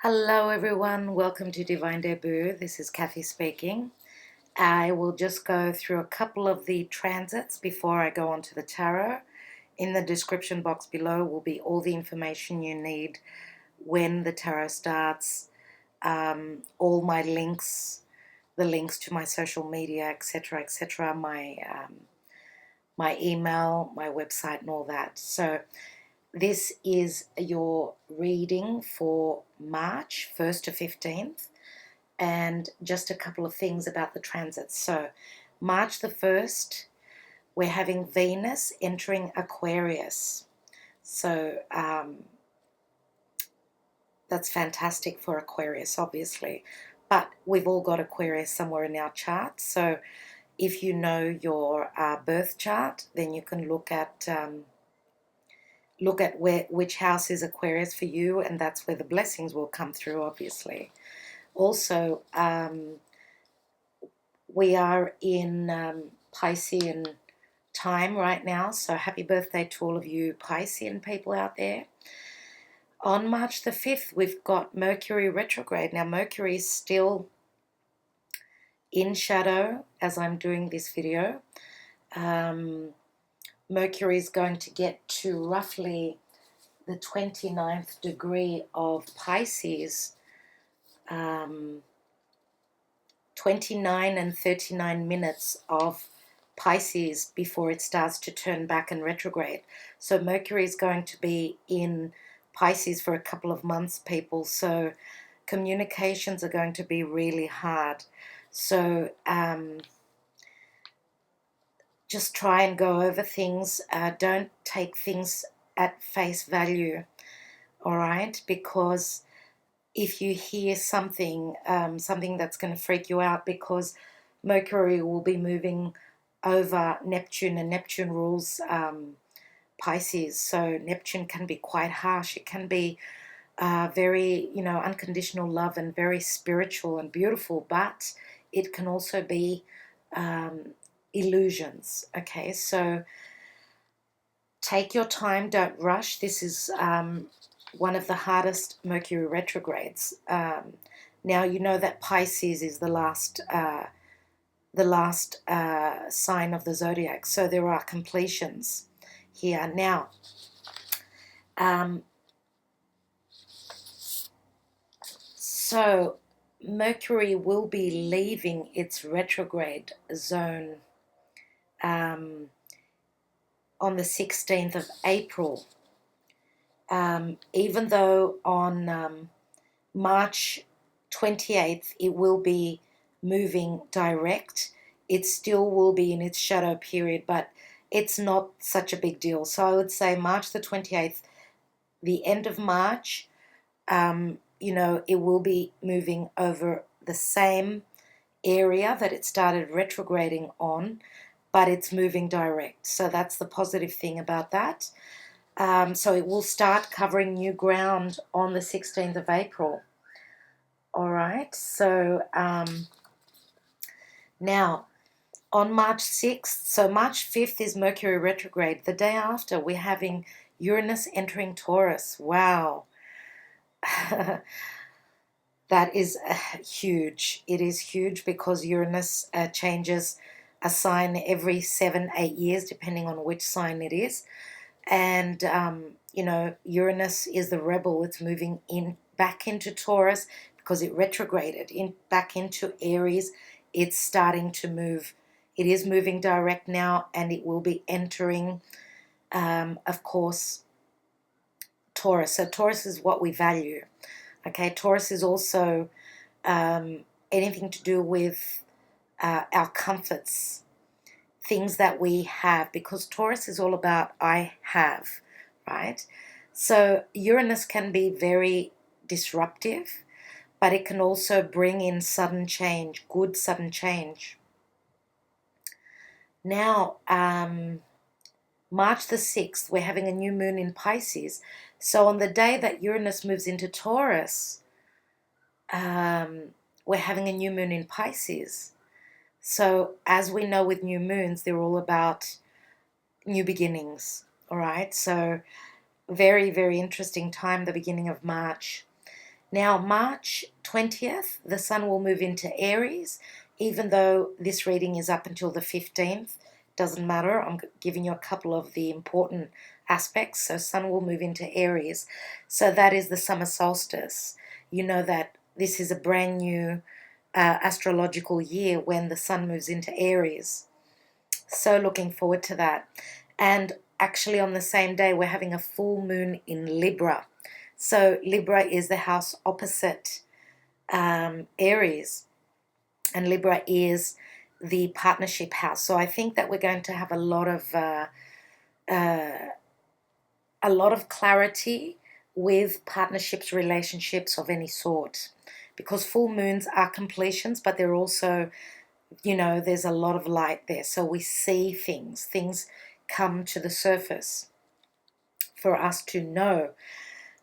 Hello everyone, welcome to Divine Debut. This is Kathy speaking. I will just go through a couple of the transits before I go on to the tarot. In the description box below will be all the information you need when the tarot starts, all my links, the links to my social media, etc., my email, my website and all that. So this is your reading for March 1st to 15th, and just a couple of things about the transits. So March the 1st, we're having Venus entering Aquarius. So that's fantastic for Aquarius, obviously. But we've all got Aquarius somewhere in our chart. So if you know your birth chart, then you can look at which house is Aquarius for you, and that's where the blessings will come through, obviously. Also, we are in Piscean time right now, so happy birthday to all of you Piscean people out there. On March the 5th, we've got Mercury retrograde. Now, Mercury is still in shadow as I'm doing this video. Mercury is going to get to roughly the 29th degree of Pisces, 29 and 39 minutes of Pisces before it starts to turn back and retrograde. So Mercury is going to be in Pisces for a couple of months, people. So communications are going to be really hard. So just try and go over things. Don't take things at face value, all right? Because if you hear something, something that's going to freak you out, because Mercury will be moving over Neptune, and Neptune rules Pisces. So Neptune can be quite harsh. It can be very, unconditional love and very spiritual and beautiful, but it can also be illusions. Okay, so take your time, don't rush. This is one of the hardest Mercury retrogrades. Now you know that Pisces is the last sign of the zodiac, so there are completions here. Now, so Mercury will be leaving its retrograde zone on the 16th of April. Even though on March 28th it will be moving direct, it still will be in its shadow period, but it's not such a big deal. So I would say March the 28th, the end of March, it will be moving over the same area that it started retrograding on, but it's moving direct. So that's the positive thing about that. So it will start covering new ground on the 16th of April. All right, so now on March 6th, so March 5th is Mercury retrograde. The day after, we're having Uranus entering Taurus. Wow. That is huge. It is huge because Uranus changes a sign every 7-8 years, depending on which sign it is. And, Uranus is the rebel. It's moving back into Taurus because it retrograded back into Aries. It's starting to move. It is moving direct now, and it will be entering, of course, Taurus. So Taurus is what we value. Okay, Taurus is also anything to do with our comforts, things that we have, because Taurus is all about I have, right? So Uranus can be very disruptive, but it can also bring in sudden change, good sudden change. Now, March the 6th, we're having a new moon in Pisces. So on the day that Uranus moves into Taurus, we're having a new moon in Pisces. So as we know with new moons, they're all about new beginnings, all right? So very, very interesting time, the beginning of March. Now, March 20th, the Sun will move into Aries, even though this reading is up until the 15th. Doesn't matter. I'm giving you a couple of the important aspects. So Sun will move into Aries. So that is the summer solstice. You know that this is a brand new astrological year when the Sun moves into Aries. So looking forward to that. And actually on the same day, we're having a full moon in Libra. So Libra is the house opposite Aries, and Libra is the partnership house. So I think that we're going to have a lot of clarity with partnerships, relationships of any sort, because full moons are completions, but they're also, you know, there's a lot of light there. So we see things come to the surface for us to know.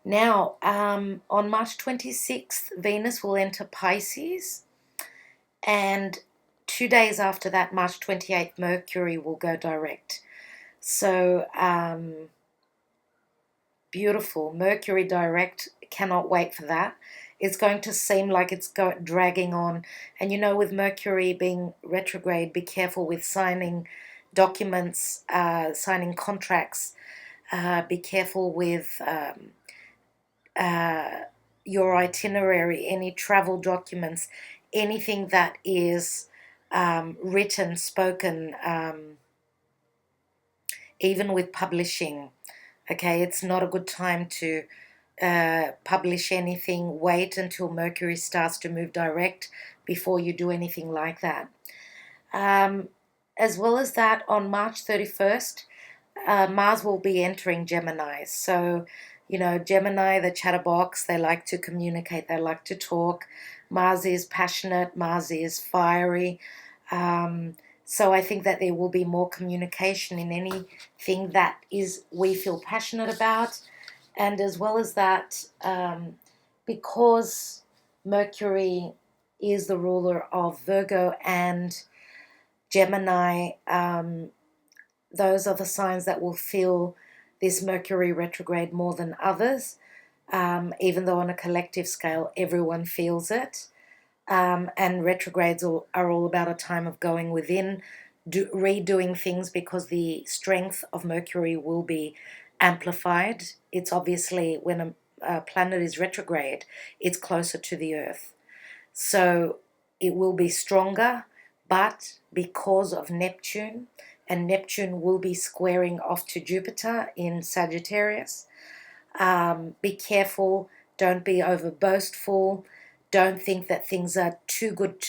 Now, on March 26th, Venus will enter Pisces, and 2 days after that, March 28th, Mercury will go direct. So, beautiful. Mercury direct, cannot wait for that. It's going to seem like it's dragging on. And you know, with Mercury being retrograde, be careful with signing documents, signing contracts. Be careful with your itinerary, any travel documents, anything that is written, spoken, even with publishing. Okay, it's not a good time to publish anything. Wait until Mercury starts to move direct before you do anything like that. As well as that, on March 31st, Mars will be entering Gemini. So, you know, Gemini, the chatterbox, they like to communicate, they like to talk. Mars is passionate, Mars is fiery. So I think that there will be more communication in anything that we feel passionate about. And as well as that, because Mercury is the ruler of Virgo and Gemini, those are the signs that will feel this Mercury retrograde more than others, even though on a collective scale everyone feels it. And retrogrades are all about a time of going within, redoing things, because the strength of Mercury will be amplified. It's obviously, when a planet is retrograde, it's closer to the Earth. So it will be stronger, but because of Neptune, and Neptune will be squaring off to Jupiter in Sagittarius, be careful, don't be over boastful, don't think that things are too good,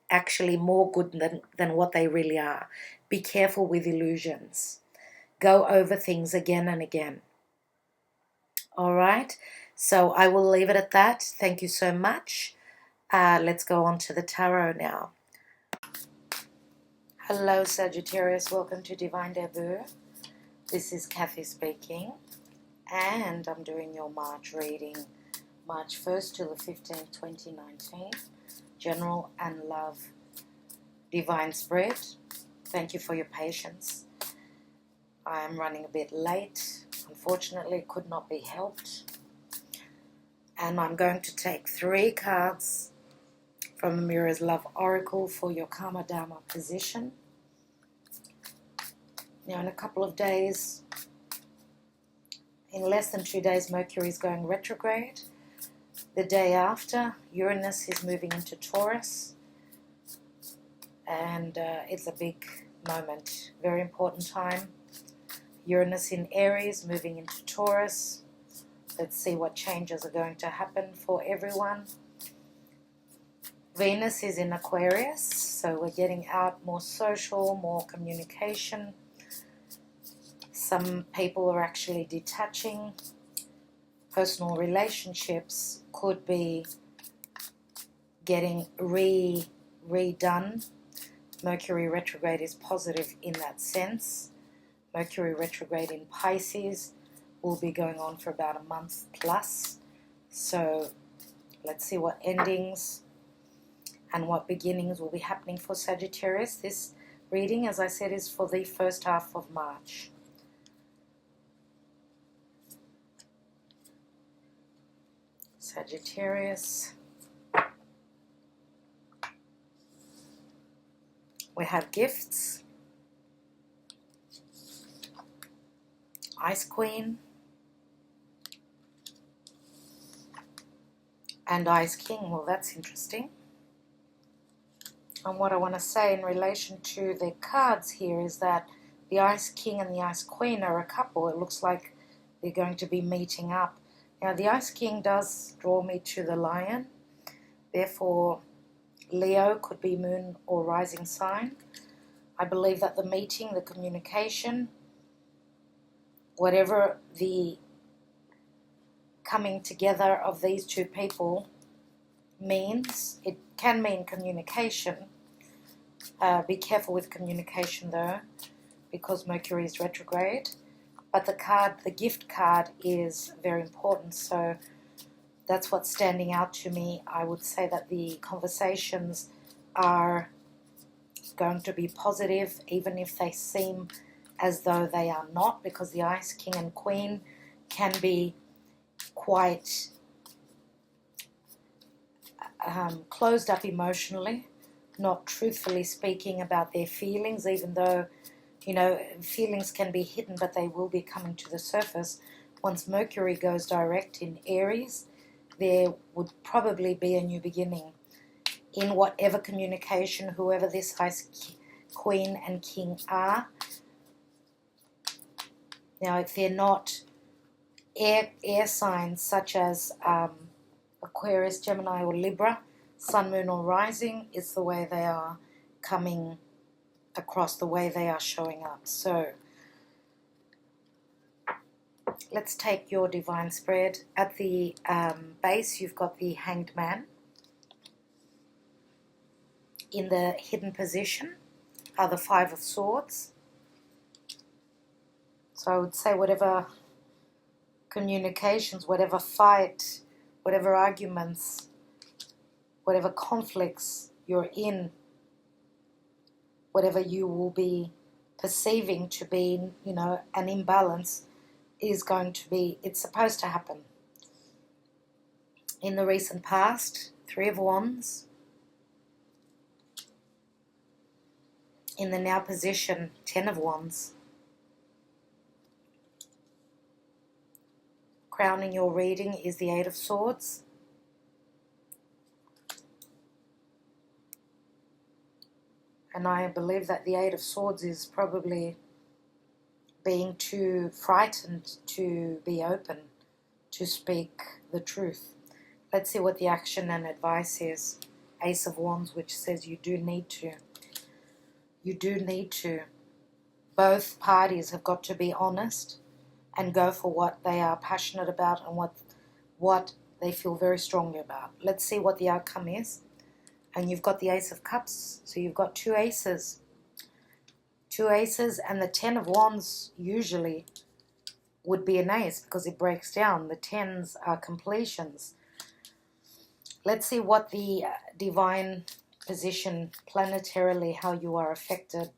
actually more good than what they really are. Be careful with illusions. Go over things again and again. All right, so I will leave it at that. Thank you so much. Let's go on to the tarot now. Hello Sagittarius, welcome to Divine Debut. This is Kathy speaking, and I'm doing your March reading, March 1st to the 15th, 2019. General and love divine spread. Thank you for your patience. I am running a bit late. Unfortunately, it could not be helped. And I'm going to take 3 cards from AMIRA'S Love Oracle for your Karma Dharma position. Now, in a couple of days, in less than 2 days, Mercury is going retrograde. The day after, Uranus is moving into Taurus. And it's a big moment, very important time. Uranus in Aries, moving into Taurus. Let's see what changes are going to happen for everyone. Venus is in Aquarius, so we're getting out more social, more communication. Some people are actually detaching. Personal relationships could be getting redone. Mercury retrograde is positive in that sense. Mercury retrograde in Pisces will be going on for about a month plus. So let's see what endings and what beginnings will be happening for Sagittarius. This reading, as I said, is for the first half of March. Sagittarius. We have gifts, Ice Queen, and Ice King. Well, that's interesting. And what I want to say in relation to the cards here is that the Ice King and the Ice Queen are a couple. It looks like they're going to be meeting up. Now, the Ice King does draw me to the Lion. Therefore, Leo could be moon or rising sign. I believe that the meeting, the communication, whatever the coming together of these two people means, it can mean communication. Be careful with communication though, because Mercury is retrograde. But the card, the gift card, is very important. So that's what's standing out to me. I would say that the conversations are going to be positive, even if they seem as though they are not, because the Ice King and Queen can be quite closed up emotionally, not truthfully speaking about their feelings, even though, you know, feelings can be hidden, but they will be coming to the surface. Once Mercury goes direct in Aries, there would probably be a new beginning in whatever communication, whoever this Ice Queen and King are. Now, if they're not air signs such as Aquarius, Gemini, or Libra, Sun, Moon, or Rising, it's the way they are coming across, the way they are showing up. So let's take your divine spread. At the base, you've got the Hanged Man. In the hidden position are the Five of Swords. So I would say whatever communications, whatever fight, whatever arguments, whatever conflicts you're in, whatever you will be perceiving to be, you know, an imbalance, is going to be, it's supposed to happen. In the recent past, Three of Wands. In the now position, Ten of Wands. Crowning your reading is the Eight of Swords. And I believe that the Eight of Swords is probably being too frightened to be open, to speak the truth. Let's see what the action and advice is. Ace of Wands, which says you do need to. You do need to. Both parties have got to be honest and go for what they are passionate about and what they feel very strongly about. Let's see what the outcome is. And you've got the Ace of Cups, so you've got two aces. Two aces, and the Ten of Wands usually would be an ace because it breaks down. The tens are completions. Let's see what the divine position planetarily, how you are affected.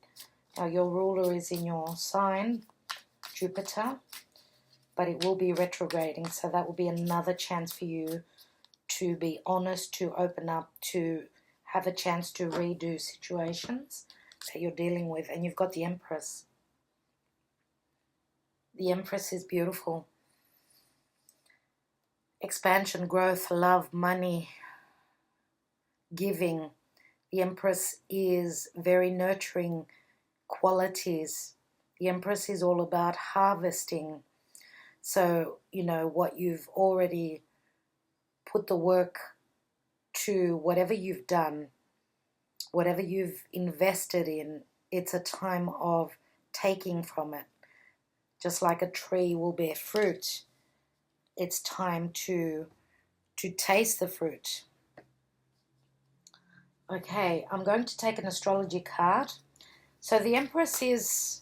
Now, your ruler is in your sign, Jupiter, but it will be retrograding, so that will be another chance for you to be honest, to open up, to have a chance to redo situations that you're dealing with. And you've got the Empress. The Empress is beautiful. Expansion, growth, love, money, giving. The Empress is very nurturing qualities. The Empress is all about harvesting. So, you know, what you've already put the work to, whatever you've done, whatever you've invested in, it's a time of taking from it. Just like a tree will bear fruit, it's time to taste the fruit. Okay, I'm going to take an astrology card. So the Empress is,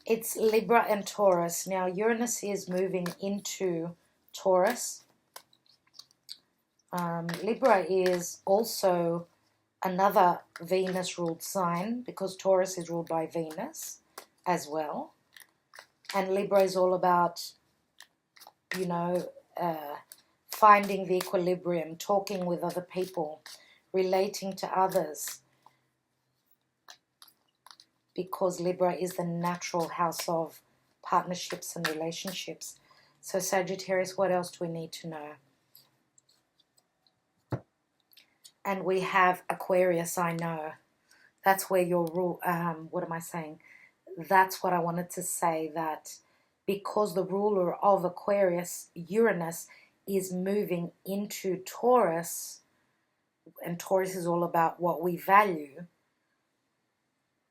it's Libra and Taurus. Now Uranus is moving into Taurus. Libra is also another Venus-ruled sign because Taurus is ruled by Venus as well. And Libra is all about, you know, finding the equilibrium, talking with other people, relating to others, because Libra is the natural house of partnerships and relationships. So Sagittarius, what else do we need to know? And we have Aquarius, I know. That's where your rule, what am I saying? That's what I wanted to say, that because the ruler of Aquarius, Uranus, is moving into Taurus, and Taurus is all about what we value,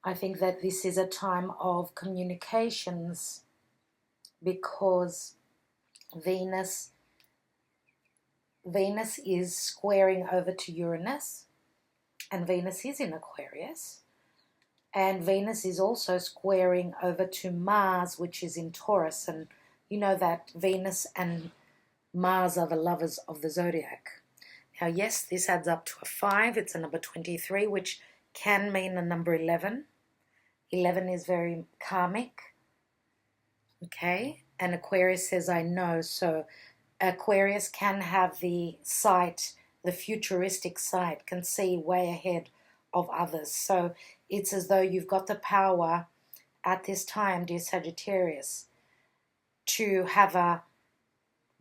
I think that this is a time of communications, because Venus is squaring over to Uranus, and Venus is in Aquarius, and Venus is also squaring over to Mars, which is in Taurus. And you know that Venus and Mars are the lovers of the zodiac. Now, yes, this adds up to a 5. It's a number 23, which can mean the number 11. 11 is very karmic. Okay, and Aquarius says, I know. So Aquarius can have the sight, the futuristic sight, can see way ahead of others. So it's as though you've got the power at this time, dear Sagittarius, to have a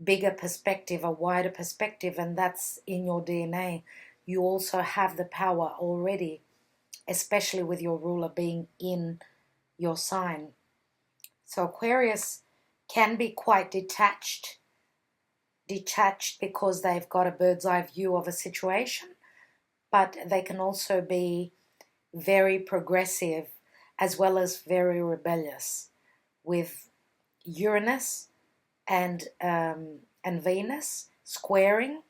bigger perspective, a wider perspective, and that's in your DNA. You also have the power already, especially with your ruler being in your sign. So Aquarius can be quite detached because they've got a bird's eye view of a situation, but they can also be very progressive as well as very rebellious. With Uranus and Venus squaring,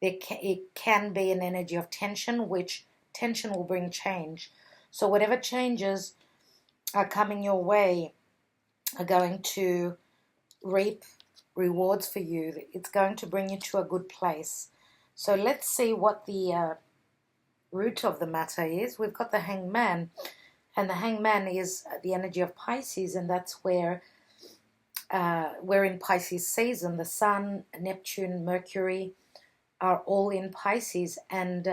it can be an energy of tension, which tension will bring change. So whatever changes are coming your way are going to reap rewards for you. It's going to bring you to a good place. So let's see what the root of the matter is. We've got the Hangman, and the Hangman is the energy of Pisces, and that's where we're in Pisces season. The Sun, Neptune, Mercury are all in Pisces, and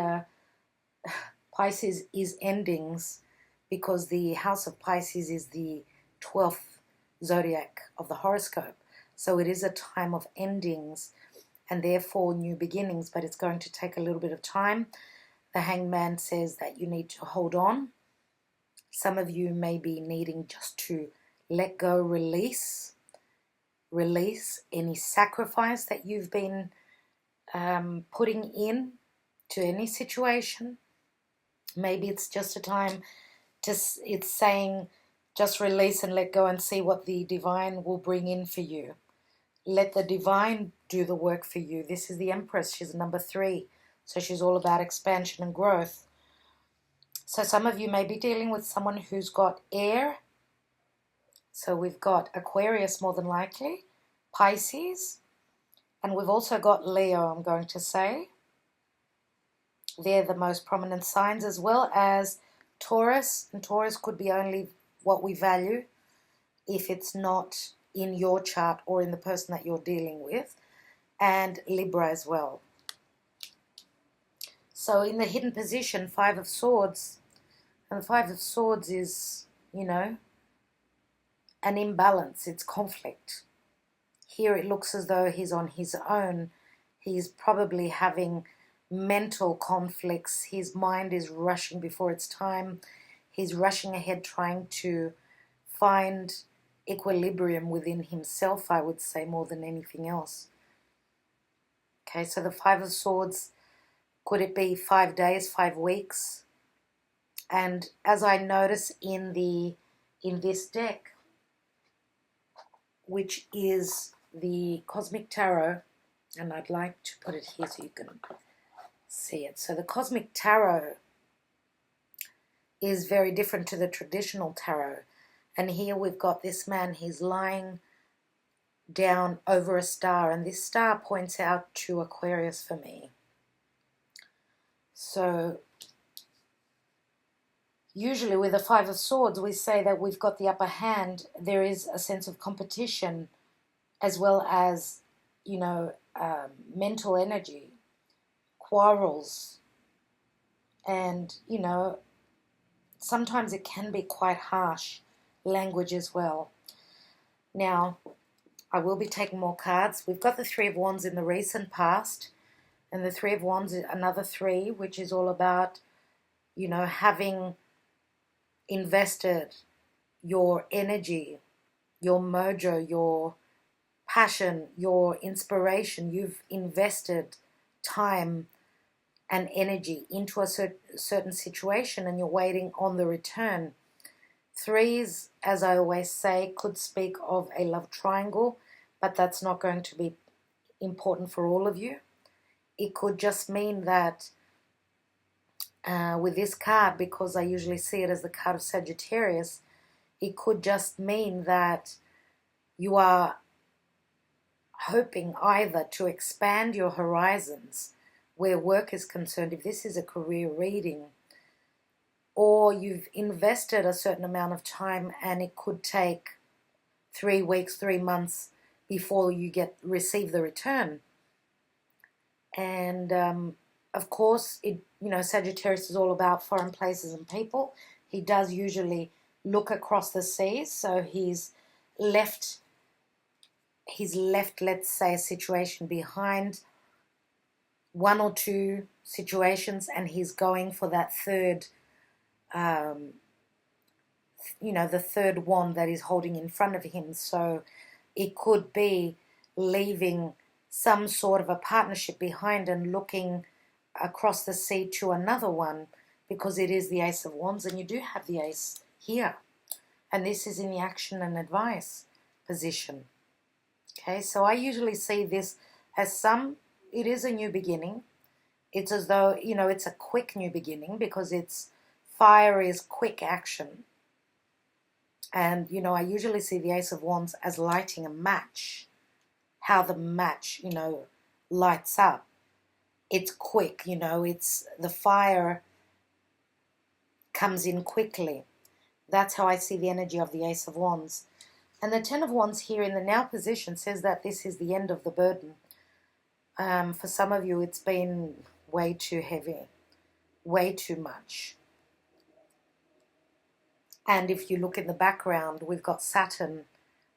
Pisces is endings, because the house of Pisces is the 12th zodiac of the horoscope. So it is a time of endings and therefore new beginnings, but it's going to take a little bit of time. The Hangman says that you need to hold on. Some of you may be needing just to let go, release any sacrifice that you've been putting in to any situation. Maybe it's just a time it's saying just release and let go and see what the divine will bring in for you. Let the divine do the work for you. This is the Empress. She's number 3. So she's all about expansion and growth. So some of you may be dealing with someone who's got air. So we've got Aquarius more than likely, Pisces, and we've also got Leo, I'm going to say. They're the most prominent signs, as well as Taurus. And Taurus could be only what we value if it's not in your chart or in the person that you're dealing with. And Libra as well. So in the hidden position, 5 of Swords. And the 5 of Swords is, you know, an imbalance. It's conflict. Here it looks as though he's on his own. He's probably having mental conflicts. His mind is rushing before its time. He's rushing ahead trying to find equilibrium within himself, I would say, more than anything else. Okay, so the 5 of Swords, could it be 5 days, 5 weeks? And as I notice in this deck, which is the Cosmic Tarot, and I'd like to put it here so you can see it. So the Cosmic Tarot is very different to the traditional tarot. And here we've got this man, he's lying down over a star, and this star points out to Aquarius for me. So usually with the 5 of Swords, we say that we've got the upper hand. There is a sense of competition, as well as, you know, mental energy, quarrels, and, you know, sometimes it can be quite harsh language as well. Now, I will be taking more cards. We've got the Three of Wands in the recent past, and the Three of Wands is another three, which is all about, you know, having invested your energy, your mojo, your passion, your inspiration. You've invested time and energy into a certain situation, and you're waiting on the return. Threes, as I always say, could speak of a love triangle, but that's not going to be important for all of you. It could just mean that with this card, because I usually see it as the card of Sagittarius, it could just mean that you are hoping either to expand your horizons where work is concerned, if this is a career reading, or you've invested a certain amount of time and it could take 3 weeks, 3 months before you receive the return. And of course, Sagittarius is all about foreign places and people. He does usually look across the seas, so he's left, let's say, a situation behind, 1 or 2 situations, and he's going for that third, the third wand that is holding in front of him. So it could be leaving some sort of a partnership behind and looking across the sea to another one, because it is the Ace of Wands, and you do have the Ace here. And this is in the action and advice position. Okay, so I usually see this as it is a new beginning. It's as though, it's a quick new beginning, because fire is quick action. And, I usually see the Ace of Wands as lighting a match. How the match, lights up. It's quick, it's the fire comes in quickly. That's how I see the energy of the Ace of Wands. And the Ten of Wands here in the now position says that this is the end of the burden. For some of you, it's been way too heavy, way too much. And if you look in the background, we've got Saturn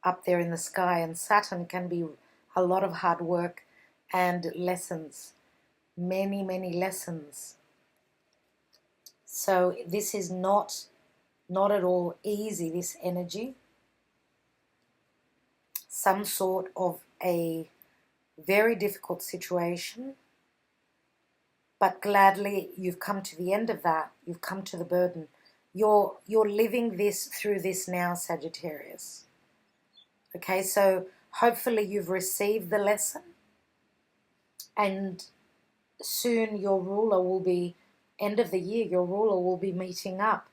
up there in the sky, and Saturn can be a lot of hard work and lessons, many, many lessons. So this is not at all easy, this energy. Some sort of a very difficult situation, but gladly you've come to the end of that. You've come to the burden. You're living this through this now, Sagittarius. Okay, so hopefully you've received the lesson, and soon your ruler will be, end of the year, your ruler will be meeting up.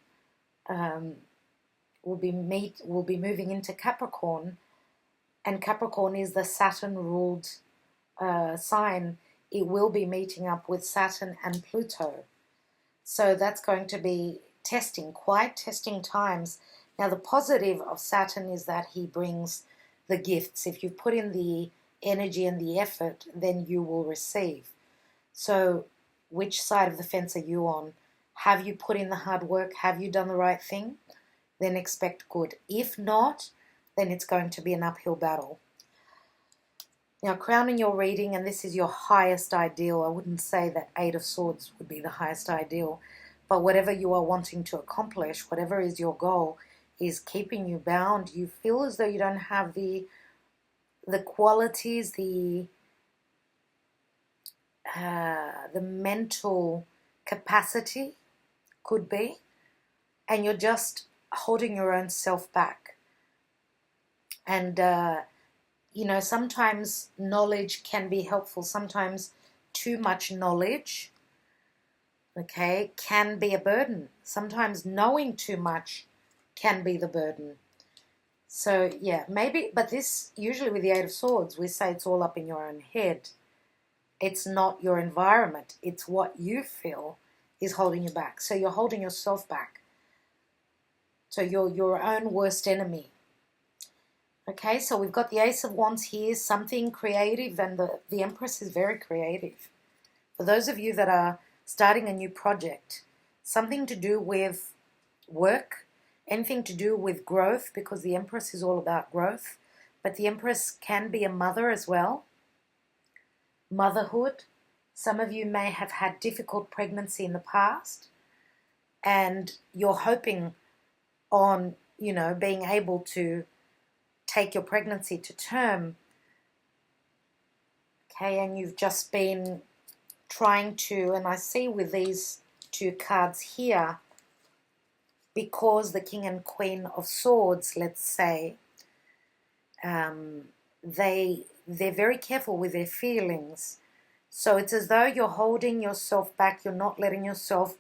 Will be moving into Capricorn, and Capricorn is the Saturn-ruled sign. It will be meeting up with Saturn and Pluto. So that's going to be quite testing times. Now, the positive of Saturn is that he brings the gifts. If you put in the energy and the effort, then you will receive. So which side of the fence are you on? Have you put in the hard work? Have you done the right thing? Then expect good. If not, then it's going to be an uphill battle. Now, crowning your reading, and this is your highest ideal. I wouldn't say that 8 of Swords would be the highest ideal, but whatever you are wanting to accomplish, whatever is your goal, is keeping you bound. You feel as though you don't have the qualities, the mental capacity, could be, and you're just holding your own self back. And sometimes knowledge can be helpful. Sometimes too much knowledge, okay, can be a burden. Sometimes knowing too much can be the burden. So, yeah, maybe, but this, usually with the 8 of Swords, we say it's all up in your own head. It's not your environment. It's what you feel is holding you back. So you're holding yourself back. So you're your own worst enemy. Okay, so we've got the Ace of Wands here, something creative, and the Empress is very creative. For those of you that are starting a new project, something to do with work, anything to do with growth, because the Empress is all about growth, but the Empress can be a mother as well. Motherhood. Some of you may have had difficult pregnancy in the past, and you're hoping on, you know, being able to take your pregnancy to term. Okay, and you've just been trying to, and I see with these two cards here, because the King and Queen of Swords, let's say, they're very careful with their feelings. So it's as though you're holding yourself back. You're not letting yourself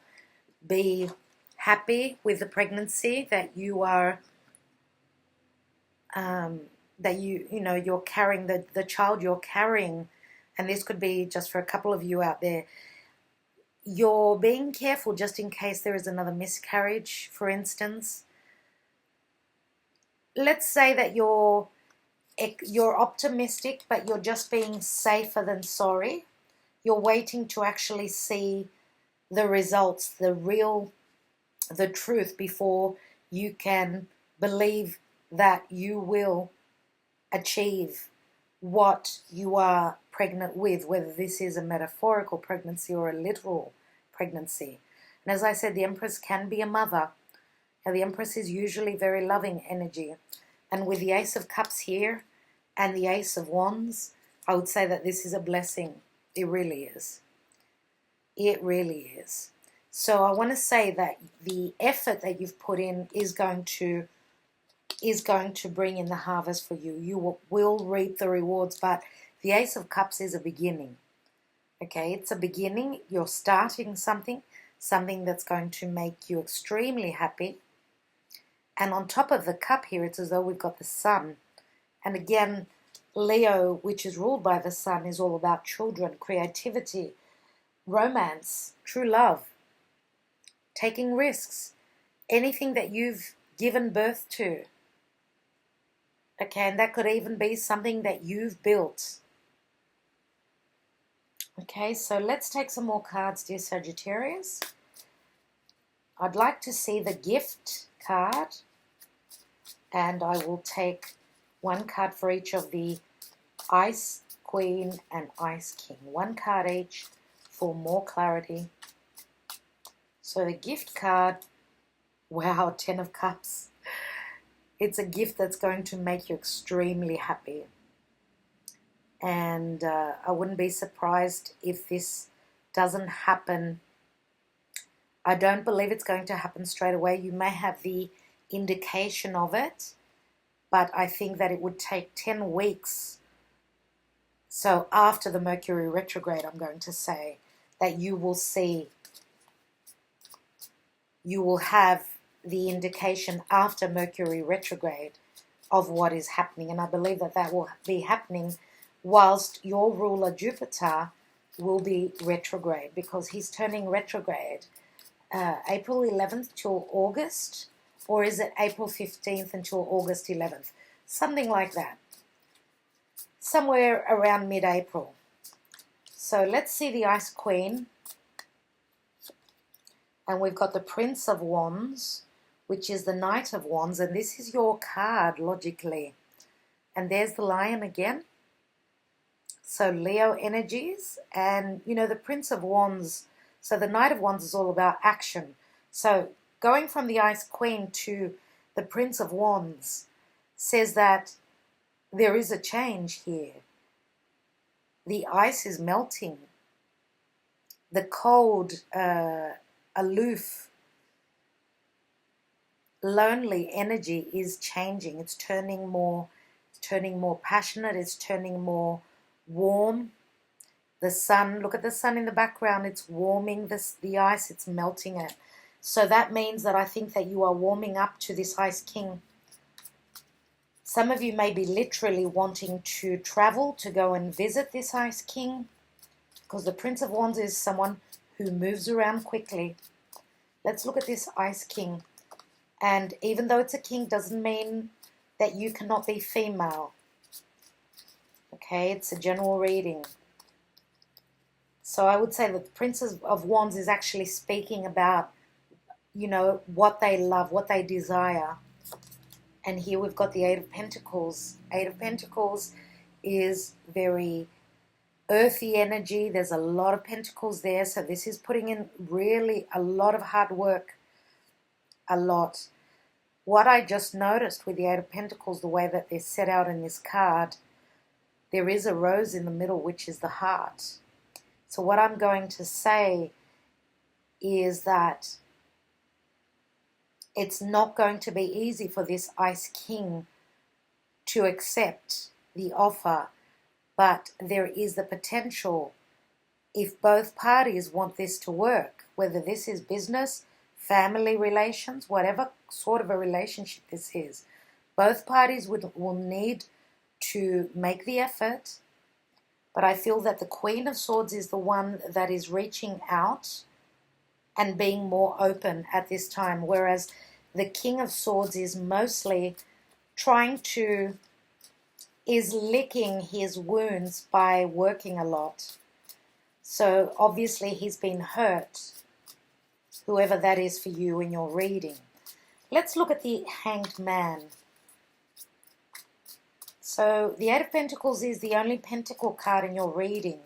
be happy with the pregnancy that you are, that you know, you're carrying, the child you're carrying. And this could be just for a couple of you out there. You're being careful just in case there is another miscarriage, for instance. Let's say that you're optimistic, but you're just being safer than sorry. You're waiting to actually see the results, the truth, before you can believe that you will achieve what you are pregnant with, whether this is a metaphorical pregnancy or a literal pregnancy. And as I said, the Empress can be a mother. Now, the Empress is usually very loving energy. And with the Ace of Cups here and the Ace of Wands, I would say that this is a blessing. It really is. It really is. So I want to say that the effort that you've put in is going to bring in the harvest for you. You will reap the rewards, but the Ace of Cups is a beginning. Okay, it's a beginning. You're starting something that's going to make you extremely happy. And on top of the cup here, it's as though we've got the Sun. And again, Leo, which is ruled by the Sun, is all about children, creativity, romance, true love, taking risks, anything that you've given birth to. Okay, and that could even be something that you've built. Okay, so let's take some more cards, dear Sagittarius. I'd like to see the gift card, and I will take one card for each of the Ice Queen and Ice King. One card each for more clarity. So the gift card, wow, 10 of Cups. It's a gift that's going to make you extremely happy. And I wouldn't be surprised if this doesn't happen. I don't believe it's going to happen straight away. You may have the indication of it, but I think that it would take 10 weeks. So after the Mercury retrograde, I'm going to say that you will see, you will have the indication after Mercury retrograde of what is happening. And I believe that that will be happening whilst your ruler Jupiter will be retrograde, because he's turning retrograde April 11th till August, or is it April 15th until August 11th? Something like that. Somewhere around mid-April. So let's see the Ice Queen. And we've got the Prince of Wands, which is the Knight of Wands. And this is your card, logically. And there's the Lion again. So Leo energies. And, you know, the Prince of Wands, so the Knight of Wands is all about action. So going from the Ice Queen to the Prince of Wands says that there is a change here. The ice is melting. The cold, aloof, lonely energy is changing. It's turning more passionate. It's turning more warm. The sun, look at the sun in the background. It's warming the ice. It's melting it. So that means that I think that you are warming up to this Ice King. Some of you may be literally wanting to travel to go and visit this Ice King, because the Prince of Wands is someone who moves around quickly. Let's look at this Ice King. And even though it's a king, doesn't mean that you cannot be female. Okay, it's a general reading. So I would say that the Princess of Wands is actually speaking about, you know, what they love, what they desire. And here we've got the Eight of Pentacles. Eight of Pentacles is very earthy energy. There's a lot of pentacles there. So this is putting in really a lot of hard work. A lot. What I just noticed with the Eight of Pentacles, the way that they're set out in this card, there is a rose in the middle, which is the heart. So what I'm going to say is that it's not going to be easy for this Ice King to accept the offer, but there is the potential, if both parties want this to work, whether this is business, family relations, whatever sort of a relationship this is, both parties will need to make the effort. But I feel that the Queen of Swords is the one that is reaching out and being more open at this time, whereas the King of Swords is mostly is licking his wounds by working a lot. So obviously he's been hurt, whoever that is for you in your reading. Let's look at the Hanged Man. So the Eight of Pentacles is the only pentacle card in your reading.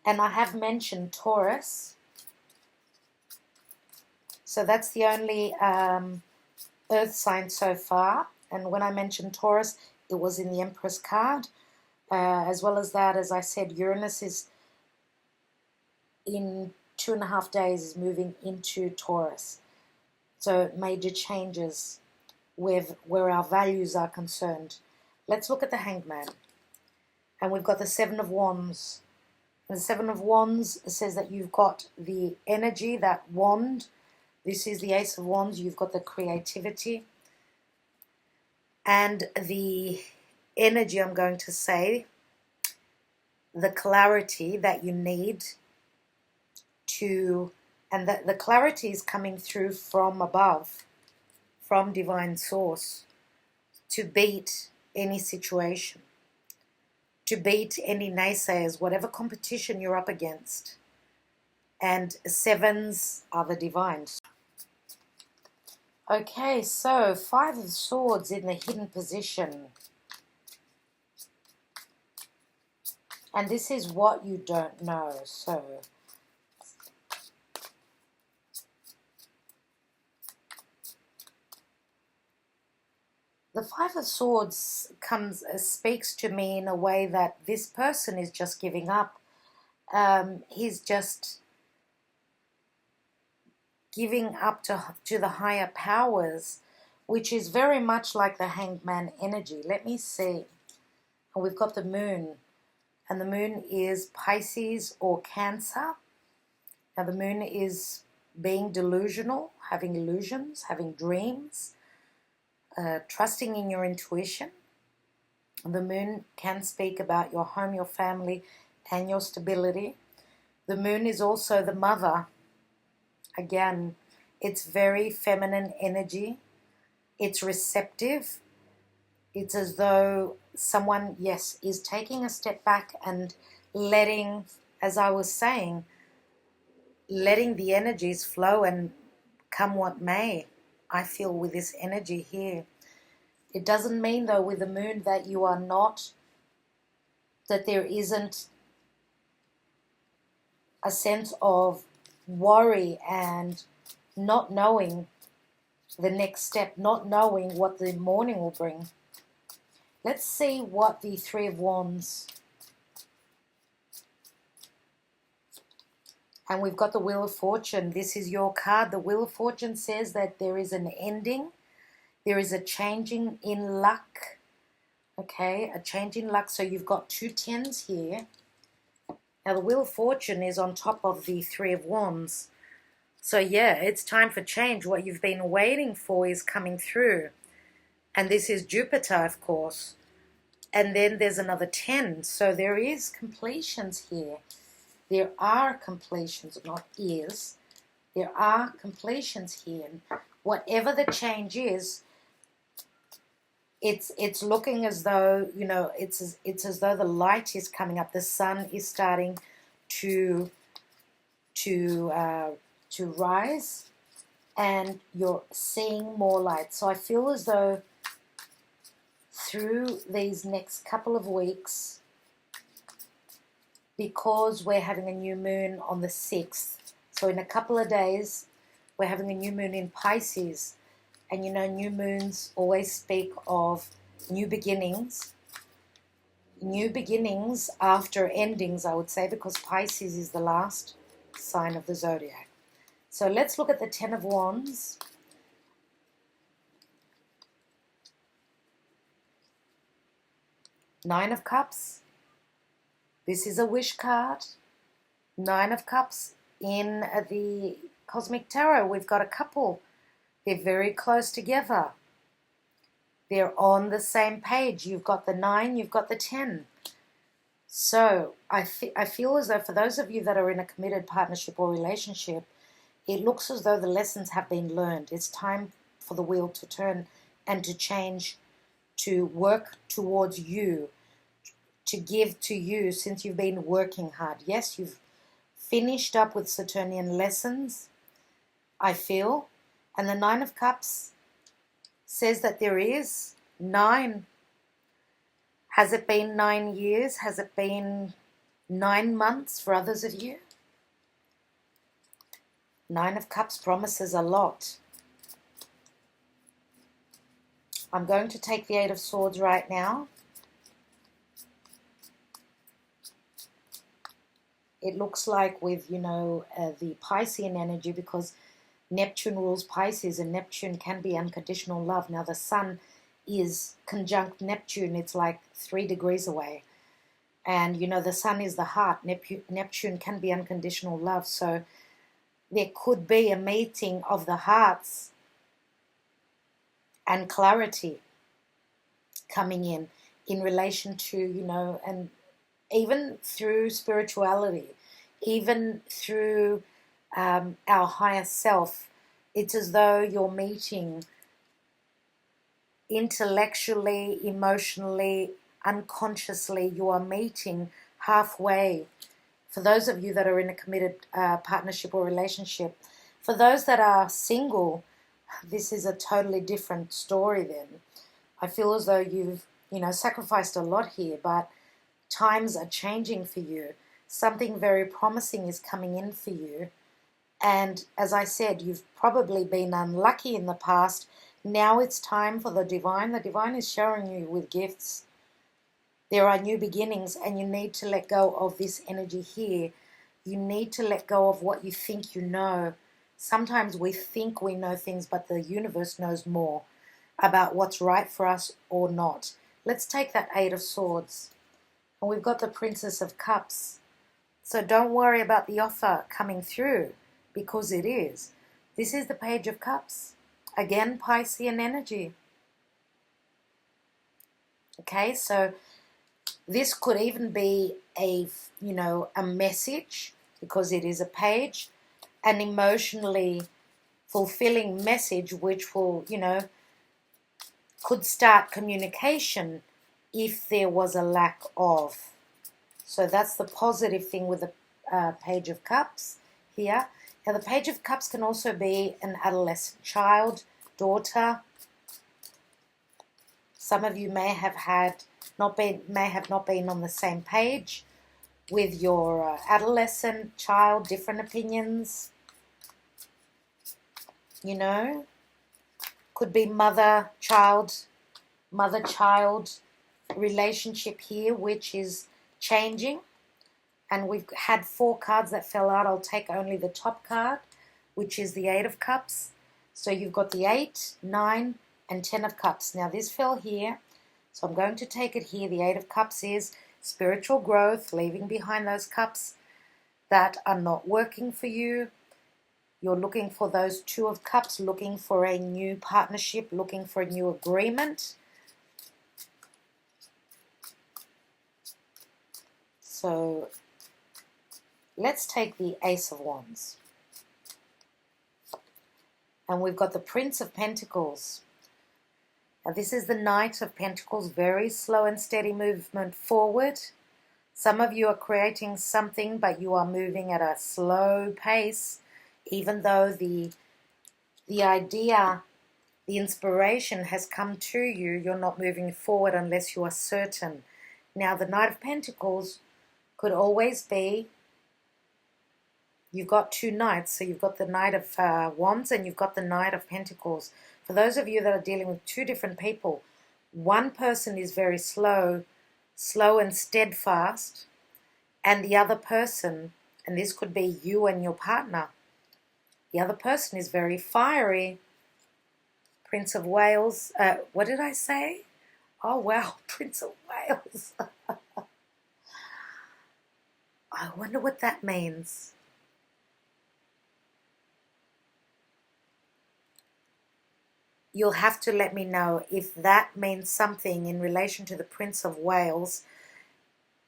And I have mentioned Taurus. So that's the only earth sign so far. And when I mentioned Taurus, it was in the Empress card. As well as that, as I said, Uranus is in 2.5 days is moving into Taurus. So major changes where our values are concerned. Let's look at the Hanged Man. And we've got the Seven of Wands. And the Seven of Wands says that you've got the energy, that wand. This is the Ace of Wands. You've got the creativity. And the energy, I'm going to say, the clarity that you need to, and that the clarity is coming through from above, from divine source, to beat any situation, to beat any naysayers, whatever competition you're up against. And sevens are the divines. Okay, so Five of Swords in the hidden position. And this is what you don't know. So the Five of Swords speaks to me in a way that this person is just giving up. He's just giving up to the higher powers, which is very much like the Hanged Man energy. Let me see. And we've got the Moon. And the Moon is Pisces or Cancer. Now the Moon is being delusional, having illusions, having dreams, trusting in your intuition. The Moon can speak about your home, your family, and your stability. The Moon is also the mother. Again, it's very feminine energy. It's receptive. It's as though someone, yes, is taking a step back and letting, as I was saying, letting the energies flow and come what may. I feel with this energy here. It doesn't mean, though, with the Moon that you are not, that there isn't a sense of worry and not knowing the next step, not knowing what the morning will bring. Let's see what the Three of Wands. And we've got the Wheel of Fortune. This is your card. The Wheel of Fortune says that there is an ending. There is a changing in luck. Okay, a change in luck. So you've got 2 tens here. Now the Wheel of Fortune is on top of the Three of Wands. So yeah, it's time for change. What you've been waiting for is coming through. And this is Jupiter, of course. And then there's another 10. So there is completions here. There are completions, not is. There are completions here. And whatever the change is, It's looking as though, you know, it's as though the light is coming up. The sun is starting to to uh, to rise, and you're seeing more light. So I feel as though through these next couple of weeks, because we're having a new moon on the 6th, so in a couple of days, we're having a new moon in Pisces. And you know, new moons always speak of new beginnings after endings, I would say, because Pisces is the last sign of the zodiac. So let's look at the Ten of Wands. Nine of Cups. This is a wish card. Nine of Cups. In the Cosmic Tarot, we've got a couple. They're very close together. They're on the same page. You've got the 9, you've got the 10. So I feel as though for those of you that are in a committed partnership or relationship, it looks as though the lessons have been learned. It's time for the wheel to turn and to change, to work towards you, to give to you, since you've been working hard. Yes, you've finished up with Saturnian lessons, I feel. And the 9 of Cups says that there is 9. Has it been 9 years? Has it been 9 months for others of you? 9 of Cups promises a lot. I'm going to take the 8 of Swords right now. It looks like with, you know, the Piscean energy, because Neptune rules Pisces, and Neptune can be unconditional love. Now the sun is conjunct Neptune. It's like 3 degrees away. And, you know, the sun is the heart. Neptune can be unconditional love. So there could be a meeting of the hearts and clarity coming in relation to, you know, and even through spirituality, even through our higher self. It's as though you're meeting intellectually, emotionally, unconsciously. You are meeting halfway. For those of you that are in a committed partnership or relationship, for those that are single, this is a totally different story then. I feel as though you've, you know, sacrificed a lot here, but times are changing for you. Something very promising is coming in for you. And as I said, you've probably been unlucky in the past. Now it's time for the divine. The divine is showering you with gifts. There are new beginnings, and you need to let go of this energy here. You need to let go of what you think you know. Sometimes we think we know things, but the universe knows more about what's right for us or not. Let's take that 8 of Swords. And we've got the Princess of Cups. So don't worry about the offer coming through, because it is. This is the Page of Cups. Again, Piscean energy. Okay, so this could even be a, you know, a message, because it is a page, an emotionally fulfilling message, which will, you know, could start communication if there was a lack of. So that's the positive thing with the Page of Cups here. Now the Page of Cups can also be an adolescent child, daughter. Some of you may have not been on the same page with your adolescent child, different opinions. You know, could be mother-child relationship here, which is changing. And we've had 4 cards that fell out. I'll take only the top card, which is the 8 of Cups. So you've got the 8, 9, and 10 of Cups. Now this fell here, so I'm going to take it here. The 8 of Cups is spiritual growth, leaving behind those cups that are not working for you. You're looking for those 2 of Cups, looking for a new partnership, looking for a new agreement. So let's take the Ace of Wands. And we've got the Prince of Pentacles. Now this is the Knight of Pentacles, very slow and steady movement forward. Some of you are creating something, but you are moving at a slow pace, even though the idea, the inspiration has come to you. You're not moving forward unless you are certain. Now the Knight of Pentacles could always be, you've got two knights, so you've got the Knight of Wands and you've got the Knight of Pentacles. For those of you that are dealing with two different people, one person is very slow and steadfast, and the other person, and this could be you and your partner, the other person is very fiery. Prince of Wales, what did I say? Oh wow, Prince of Wales. I wonder what that means. You'll have to let me know if that means something in relation to the Prince of Wales.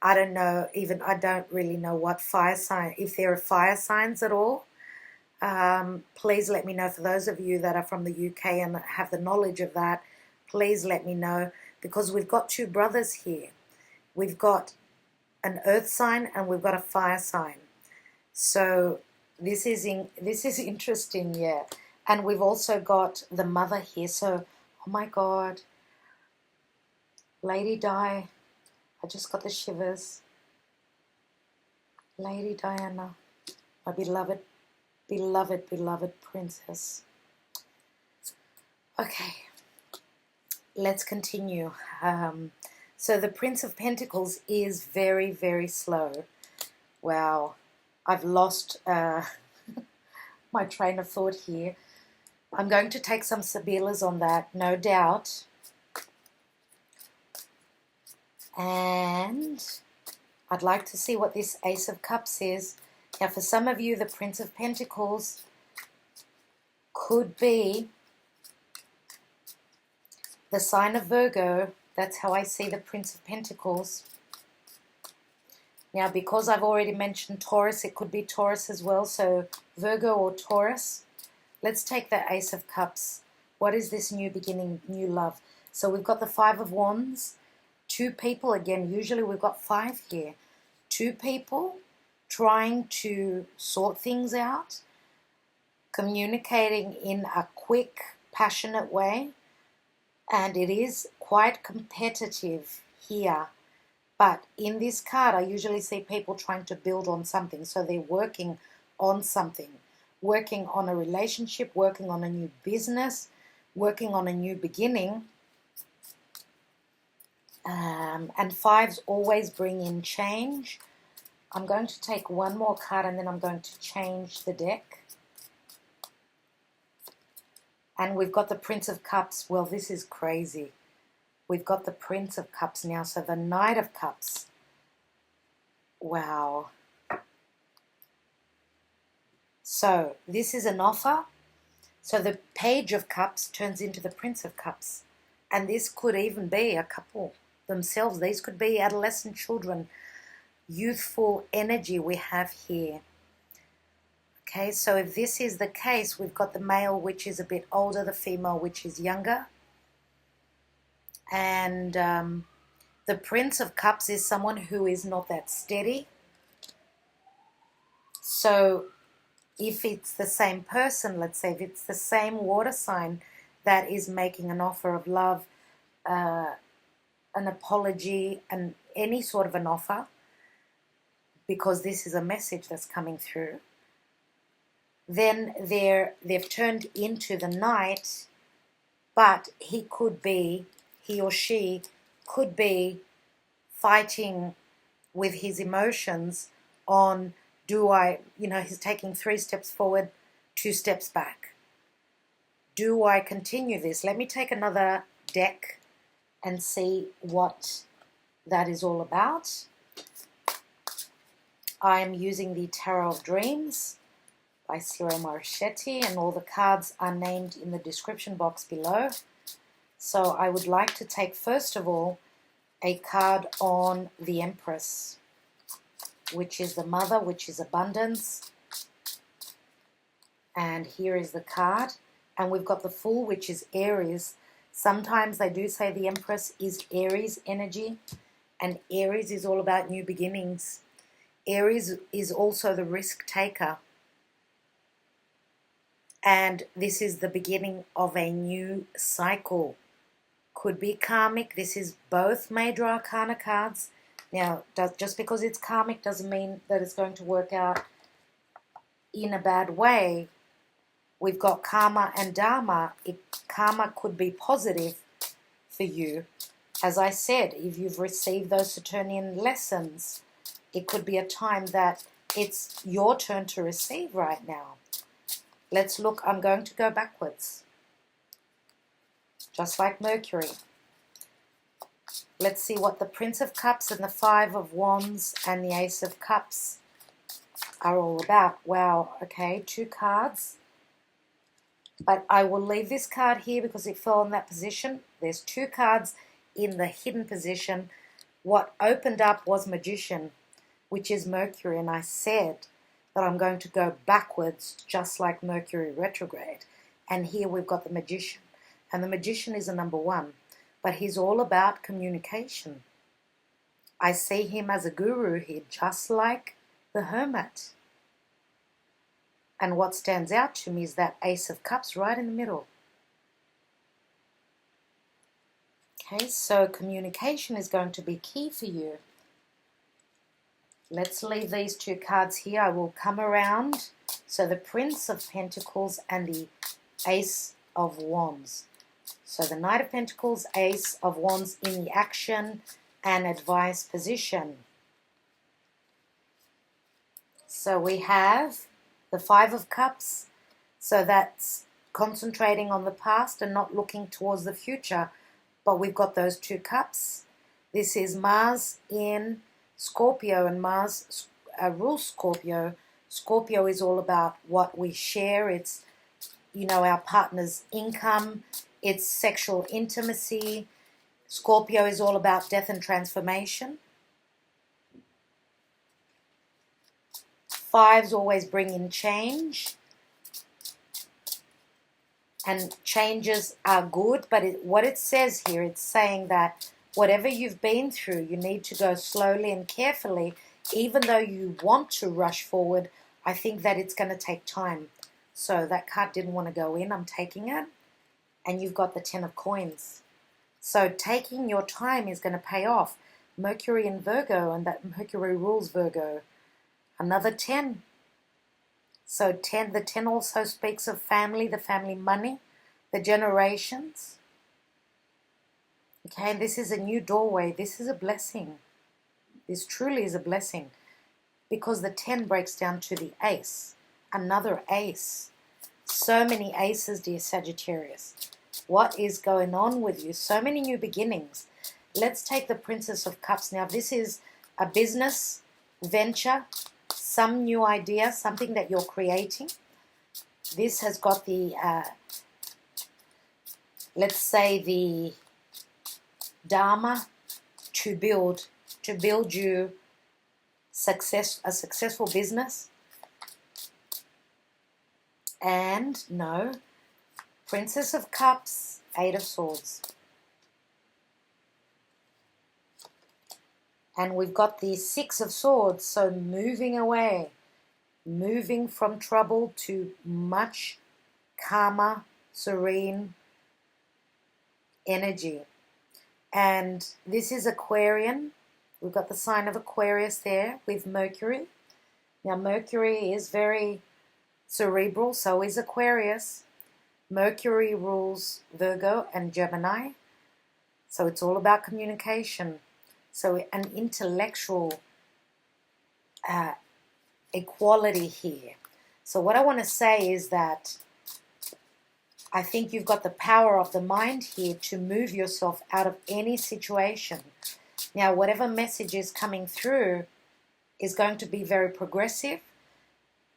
I don't know, I don't really know what fire sign, if there are fire signs at all. Please let me know. For those of you that are from the UK and have the knowledge of that, please let me know, because we've got two brothers here. We've got an earth sign and we've got a fire sign. So this is interesting, yeah. And we've also got the mother here. So, oh my God, Lady Di, I just got the shivers. Lady Diana, my beloved, beloved, beloved princess. Okay, let's continue. So the Prince of Pentacles is very, very slow. Wow, I've lost my train of thought here. I'm going to take some SIBILLAs on that, no doubt. And I'd like to see what this Ace of Cups is. Now, for some of you, the Prince of Pentacles could be the sign of Virgo. That's how I see the Prince of Pentacles. Now, because I've already mentioned Taurus, it could be Taurus as well. So Virgo or Taurus. Let's take the Ace of Cups. What is this new beginning, new love? So we've got the Five of Wands. Two people, again, usually we've got five here. Two people trying to sort things out, communicating in a quick, passionate way. And it is quite competitive here. But in this card, I usually see people trying to build on something. So they're working on something. Working on a relationship, working on a new business, working on a new beginning. And fives always bring in change. I'm going to take one more card and then I'm going to change the deck. And we've got the Prince of Cups. Well, this is crazy. We've got the Prince of Cups now. So the Knight of Cups. Wow. So this is an offer. So the Page of Cups turns into the Prince of Cups. And this could even be a couple themselves. These could be adolescent children. Youthful energy we have here. Okay, so if this is the case, we've got the male, which is a bit older, the female, which is younger. And the Prince of Cups is someone who is not that steady. So if it's the same person, let's say, if it's the same water sign that is making an offer of love, an apology, and any sort of an offer, because this is a message that's coming through, then they've turned into the Knight, but he or she could be fighting with his emotions on, he's taking 3 steps forward, 2 steps back. Do I continue this? Let me take another deck and see what that is all about. I am using the Tarot of Dreams by CIRO Marchetti, and all the cards are named in the description box below. So I would like to take, first of all, a card on the Empress, which is the mother, which is abundance. And here is the card. And we've got the Fool, which is Aries. Sometimes they do say the Empress is Aries energy, and Aries is all about new beginnings. Aries is also the risk taker. And this is the beginning of a new cycle. Could be karmic. This is both major arcana cards. Now, just because it's karmic doesn't mean that it's going to work out in a bad way. We've got karma and dharma. Karma could be positive for you. As I said, if you've received those Saturnian lessons, it could be a time that it's your turn to receive right now. Let's look. I'm going to go backwards, just like Mercury. Let's see what the Prince of Cups and the Five of Wands and the Ace of Cups are all about. Wow, okay, 2 cards. But I will leave this card here because it fell in that position. There's 2 cards in the hidden position. What opened up was Magician, which is Mercury. And I said that I'm going to go backwards just like Mercury retrograde. And here we've got the Magician. And the Magician is a number 1. But he's all about communication. I see him as a guru here, just like the Hermit. And what stands out to me is that Ace of Cups right in the middle. Okay, so communication is going to be key for you. Let's leave these 2 cards here. I will come around. So the Prince of Pentacles and the Ace of Wands. So the Knight of Pentacles, Ace of Wands in the action and advice position. So we have the Five of Cups. So that's concentrating on the past and not looking towards the future. But we've got those 2 cups. This is Mars in Scorpio, and Mars rules Scorpio. Scorpio is all about what we share. It's, you know, our partner's income. It's sexual intimacy. Scorpio is all about death and transformation. 5s always bring in change. And changes are good, but what it says here, it's saying that whatever you've been through, you need to go slowly and carefully. Even though you want to rush forward, I think that it's going to take time. So that card didn't want to go in. I'm taking it. And you've got the 10 of coins. So taking your time is going to pay off. Mercury in Virgo, and that Mercury rules Virgo. Another 10. So the 10 also speaks of family, the family money, the generations. Okay, this is a new doorway. This is a blessing. This truly is a blessing. Because the 10 breaks down to the ace. Another ace. So many aces, dear Sagittarius. What is going on with you? So many new beginnings. Let's take the Princess of Cups. Now, this is a business venture, some new idea, something that you're creating. This has got the, let's say, the Dharma to build you a successful business. And no, Princess of Cups, 8 of Swords. And we've got the 6 of Swords, so moving away, moving from trouble to much calmer, serene energy. And this is Aquarian. We've got the sign of Aquarius there with Mercury. Now, Mercury is very cerebral, so is Aquarius. Mercury rules Virgo and Gemini. So it's all about communication. So an intellectual equality here. So what I want to say is that I think you've got the power of the mind here to move yourself out of any situation. Now, whatever message is coming through is going to be very progressive.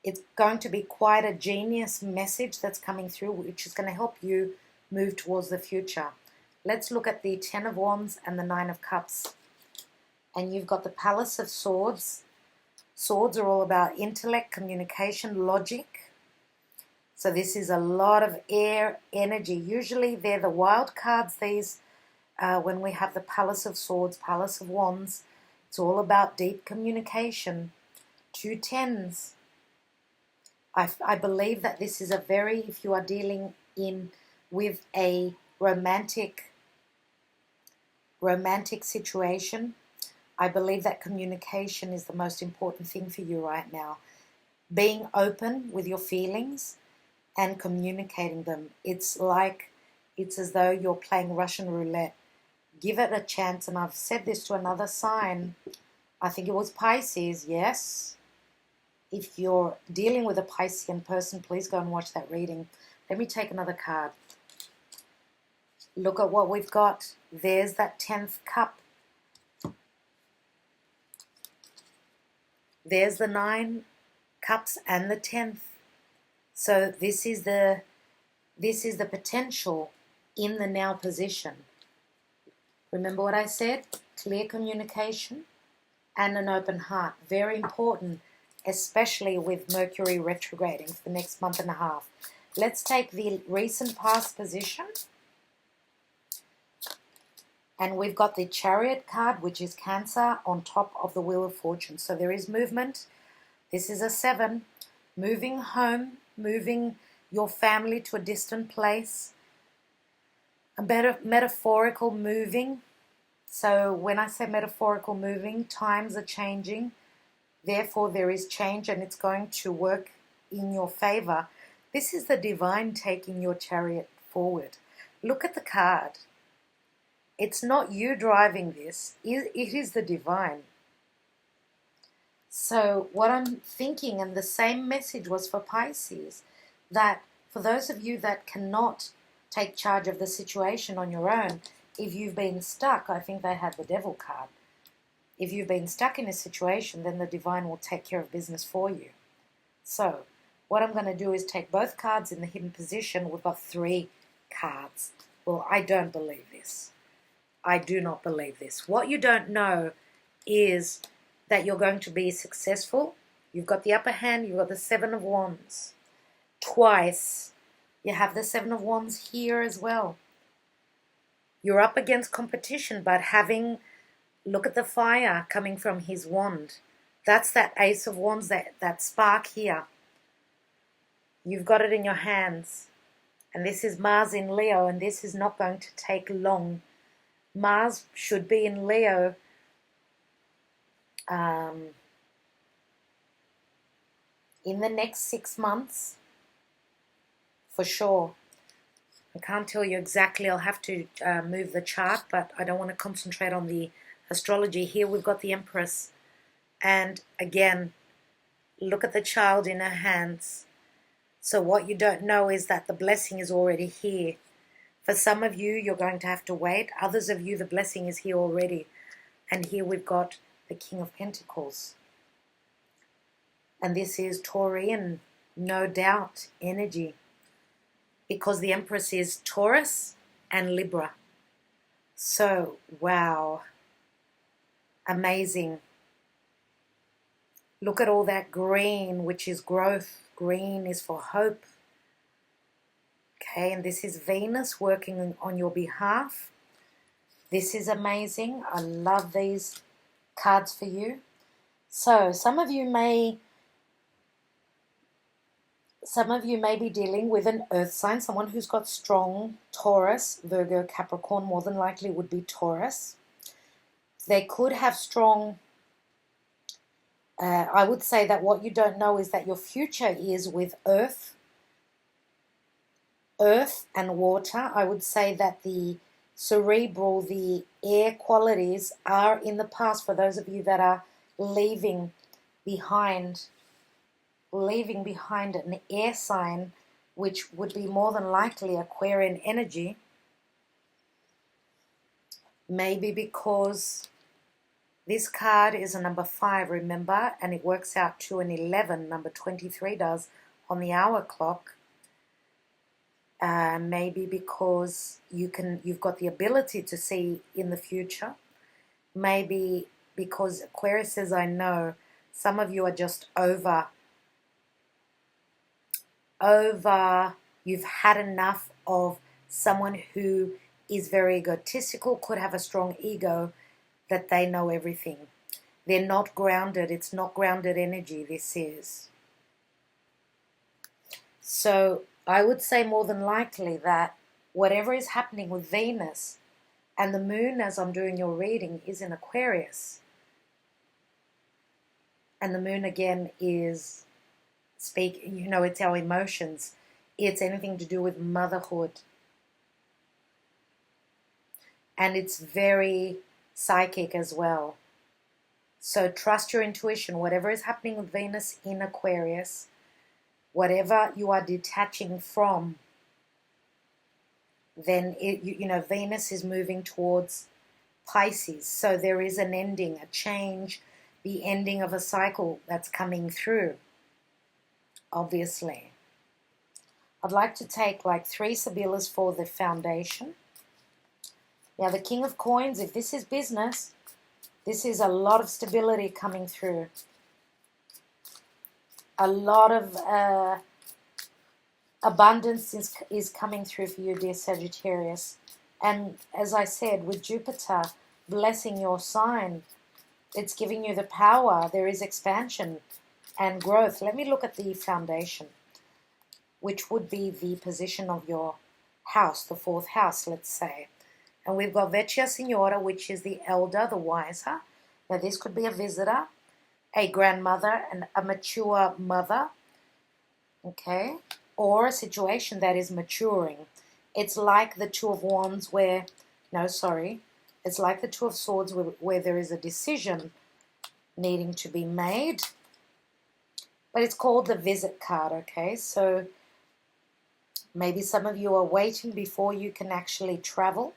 It's going to be quite a genius message that's coming through, which is going to help you move towards the future. Let's look at the 10 of Wands and the 9 of Cups. And you've got the Palace of Swords. Swords are all about intellect, communication, logic. So this is a lot of air energy. Usually they're the wild cards, these, when we have the Palace of Swords, Palace of Wands. It's all about deep communication. 2 tens. I believe that this is a very, if you are dealing with a romantic situation, I believe that communication is the most important thing for you right now. Being open with your feelings and communicating them. It's as though you're playing Russian roulette. Give it a chance. And I've said this to another sign. I think it was Pisces, yes. If you're dealing with a Piscean person, please go and watch that reading. Let me take another card. Look at what we've got. There's that 10th cup. There's the 9 cups and the 10th. So this is the potential in the now position. Remember what I said? Clear communication and an open heart. Very important, especially with Mercury retrograding for the next month and a half. Let's take the recent past position. And we've got the Chariot card, which is Cancer, on top of the Wheel of Fortune. So there is movement. This is a 7. Moving home, moving your family to a distant place. A metaphorical moving. So when I say metaphorical moving, times are changing. Therefore, there is change and it's going to work in your favor. This is the divine taking your chariot forward. Look at the card. It's not you driving this. It is the divine. So what I'm thinking, and the same message was for Pisces, that for those of you that cannot take charge of the situation on your own, if you've been stuck, I think they had the Devil card. If you've been stuck in a situation, then the divine will take care of business for you. So what I'm going to do is take both cards in the hidden position. We've got 3 cards. Well, I don't believe this. I do not believe this. What you don't know is that you're going to be successful. You've got the upper hand. You've got the 7 of Wands. Twice. You have the 7 of Wands here as well. You're up against competition, but look at the fire coming from his wand. That's that Ace of Wands, that spark here. You've got it in your hands. And this is Mars in Leo, and this is not going to take long. Mars should be in Leo in the next 6 months, for sure. I can't tell you exactly. I'll have to move the chart, but I don't want to concentrate on the astrology. Here we've got the Empress. And again, look at the child in her hands. So what you don't know is that the blessing is already here. For some of you, you're going to have to wait. Others of you, the blessing is here already. And here we've got the King of Pentacles. And this is Taurian, no doubt, energy. Because the Empress is Taurus and Libra. So, wow. Amazing. Look at all that green, which is growth. Green is for hope. Okay, and this is Venus working on your behalf. This is amazing. I love these cards for you. So, some of you may be dealing with an earth sign, someone who's got strong Taurus, Virgo, Capricorn, more than likely would be Taurus. They could have strong, I would say that what you don't know is that your future is with earth and water. I would say that the cerebral, the air qualities are in the past for those of you that are leaving behind an air sign, which would be more than likely Aquarian energy. Maybe because this card is a number 5, remember, and it works out to an 11, number 23 does, on the hour clock. Maybe because you've got the ability to see in the future. Maybe because Aquarius says, I know, some of you are just over you've had enough of someone who is very egotistical, could have a strong ego, that they know everything. They're not grounded. It's not grounded energy, this is. So I would say more than likely that whatever is happening with Venus and the moon, as I'm doing your reading, is in Aquarius. And the moon again is it's our emotions. It's anything to do with motherhood. And it's very psychic as well. So trust your intuition. Whatever is happening with Venus in Aquarius, whatever you are detaching from, then Venus is moving towards Pisces. So there is an ending, a change, the ending of a cycle that's coming through, obviously. I'd like to take like 3 Sibillas for the foundation. Now the King of Coins, if this is business, this is a lot of stability coming through. A lot of abundance is coming through for you, dear Sagittarius. And as I said, with Jupiter blessing your sign, it's giving you the power. There is expansion and growth. Let me look at the foundation, which would be the position of your house, the 4th house, let's say. And we've got Vecchia Signora, which is the elder, the wiser. Now this could be a visitor, a grandmother, and a mature mother, okay? Or a situation that is maturing. It's like the 2 of Wands it's like the 2 of Swords where there is a decision needing to be made. But it's called the visit card, okay? So maybe some of you are waiting before you can actually travel.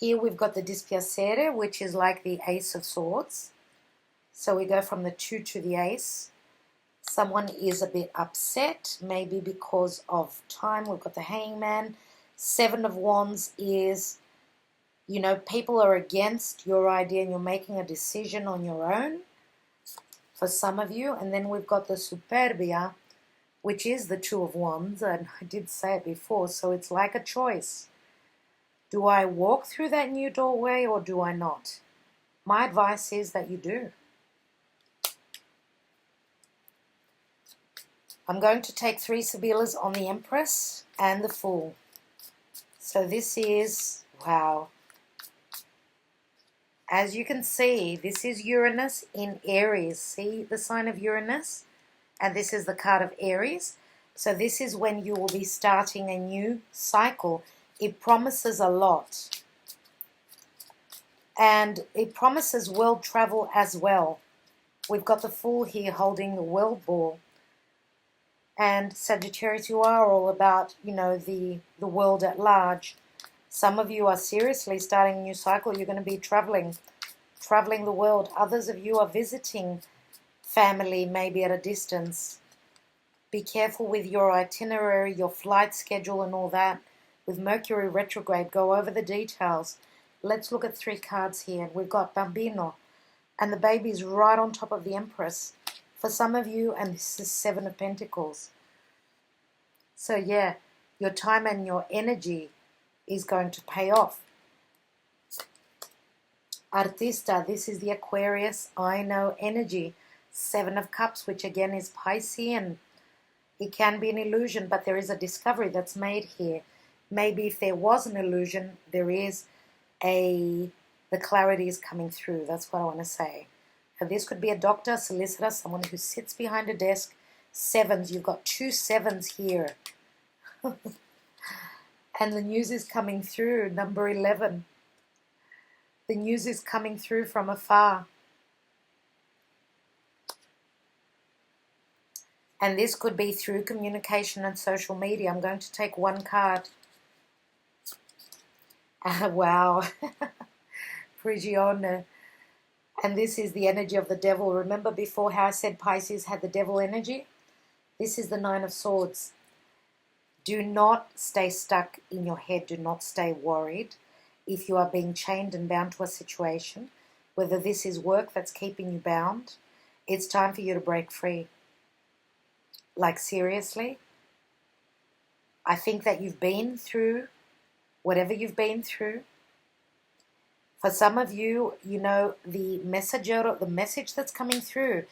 Here we've got the dispiacere, which is like the Ace of Swords. So we go from the 2 to the Ace. Someone is a bit upset, maybe because of time. We've got the Hangman. 7 of Wands is, people are against your idea and you're making a decision on your own for some of you. And then we've got the Superbia, which is the 2 of Wands. And I did say it before, so it's like a choice. Do I walk through that new doorway or do I not? My advice is that you do. I'm going to take 3 Sibillas on the Empress and the Fool. So this is, wow. As you can see, this is Uranus in Aries. See the sign of Uranus? And this is the card of Aries. So this is when you will be starting a new cycle. It promises a lot. And it promises world travel as well. We've got the Fool here holding the world ball. And Sagittarius, you are all about, the world at large. Some of you are seriously starting a new cycle. You're going to be traveling the world. Others of you are visiting family, maybe at a distance. Be careful with your itinerary, your flight schedule and all that. With Mercury retrograde, go over the details. Let's look at 3 cards here. We've got Bambino, and the baby's right on top of the Empress. For some of you, and this is 7 of Pentacles. So yeah, your time and your energy is going to pay off. Artista, this is the Aquarius, I know energy. 7 of Cups, which again is Piscean. It can be an illusion, but there is a discovery that's made here. Maybe if there was an illusion, the clarity is coming through. That's what I want to say. Now, this could be a doctor, solicitor, someone who sits behind a desk. 7s, you've got 2 7s here. And the news is coming through, number 11. The news is coming through from afar. And this could be through communication and social media. I'm going to take 1 card. Wow. Prigione. And this is the energy of the devil. Remember before how I said Pisces had the devil energy? This is the 9 of Swords. Do not stay stuck in your head. Do not stay worried. If you are being chained and bound to a situation, whether this is work that's keeping you bound, it's time for you to break free. Like seriously, I think that you've been through whatever you've been through. For some of you, you know, the message that's coming through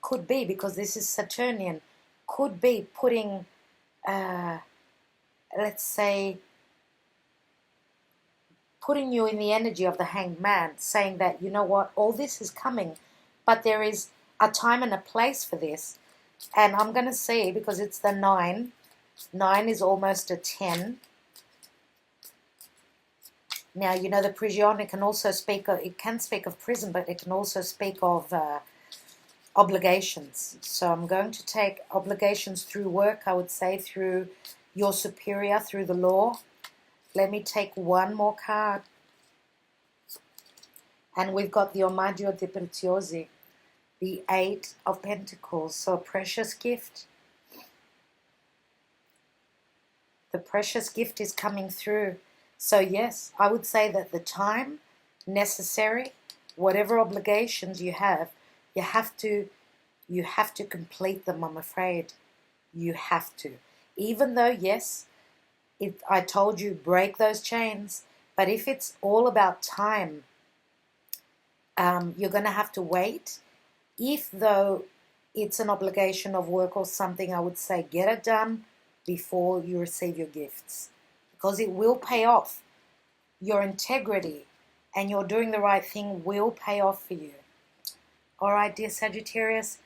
could be, because this is Saturnian, could be putting, let's say, putting you in the energy of the Hanged Man, saying that, you know what, all this is coming, but there is a time and a place for this. And I'm going to say, because it's the 9, 9 is almost a 10. Now, you know, the prigion, it can also speak of, it can speak of prison, but it can also speak of obligations. So I'm going to take obligations through work, I would say, through your superior, through the law. Let me take one more card. And we've got the Omaggio di Preziosi, the 8 of Pentacles. So a precious gift. The precious gift is coming through. So yes, I would say that the time necessary, whatever obligations you have to complete them, I'm afraid. You have to. Even though, yes, I told you, break those chains. But if it's all about time, you're going to have to wait. If, though, it's an obligation of work or something, I would say get it done before you receive your gifts. Because it will pay off. Your integrity and you're doing the right thing will pay off for you. All right, dear Sagittarius,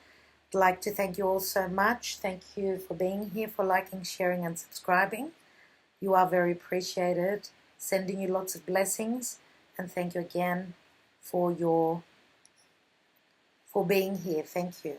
I'd like to thank you all so much. Thank you for being here, for liking, sharing, and subscribing. You are very appreciated. Sending you lots of blessings, and thank you again for being here. Thank you.